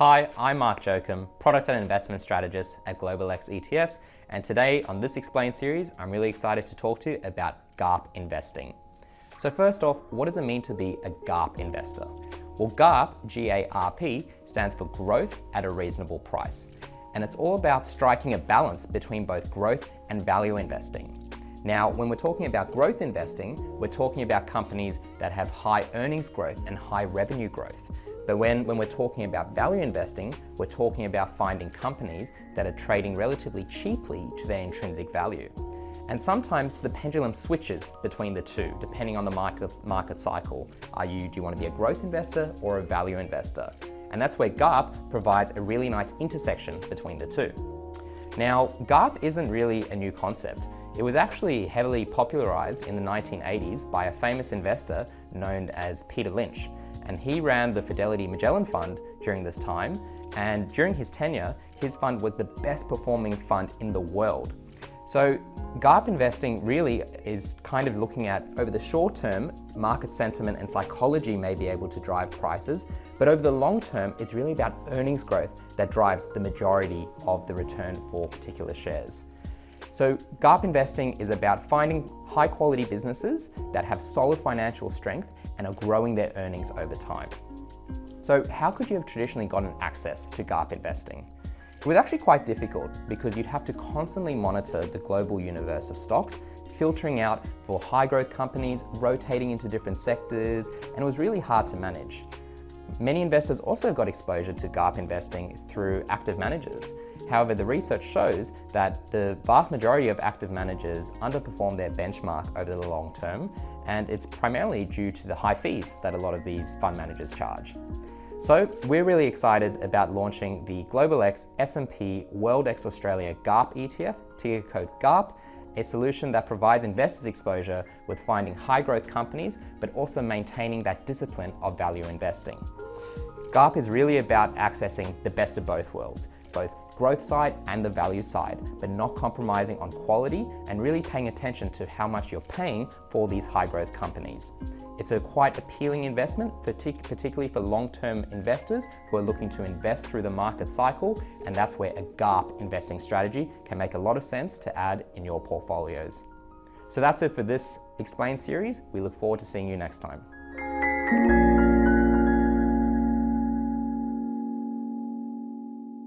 Hi, I'm Marc Jocum, Product and Investment Strategist at Global X ETFs, and today on this Explained series, I'm really excited to talk to you about GARP investing. So first off, what does it mean to be a GARP investor? Well, GARP, G-A-R-P, stands for growth at a reasonable price. And it's all about striking a balance between both growth and value investing. Now, when we're talking about growth investing, we're talking about companies that have high earnings growth and high revenue growth. But when we're talking about value investing, we're talking about finding companies that are trading relatively cheaply to their intrinsic value. And sometimes the pendulum switches between the two, depending on the market cycle. Do you want to be a growth investor or a value investor? And that's where GARP provides a really nice intersection between the two. Now, GARP isn't really a new concept. It was actually heavily popularized in the 1980s by a famous investor known as Peter Lynch. And he ran the Fidelity Magellan Fund during this time, and during his tenure, his fund was the best performing fund in the world. So GARP investing really is kind of looking at, over the short term, market sentiment and psychology may be able to drive prices, but over the long term, it's really about earnings growth that drives the majority of the return for particular shares. So GARP investing is about finding high quality businesses that have solid financial strength and are growing their earnings over time. So how could you have traditionally gotten access to GARP investing? It was actually quite difficult because you'd have to constantly monitor the global universe of stocks, filtering out for high growth companies, rotating into different sectors, and it was really hard to manage. Many investors also got exposure to GARP investing through active managers. However, the research shows that the vast majority of active managers underperform their benchmark over the long term, and it's primarily due to the high fees that a lot of these fund managers charge. So we're really excited about launching the Global X S&P World X Australia GARP ETF, ticker code GARP, a solution that provides investors exposure with finding high growth companies, but also maintaining that discipline of value investing. GARP is really about accessing the best of both worlds, both growth side and the value side, but not compromising on quality and really paying attention to how much you're paying for these high growth companies. It's a quite appealing investment, particularly for long-term investors who are looking to invest through the market cycle, and that's where a GARP investing strategy can make a lot of sense to add in your portfolios. So that's it for this Explained series. We look forward to seeing you next time.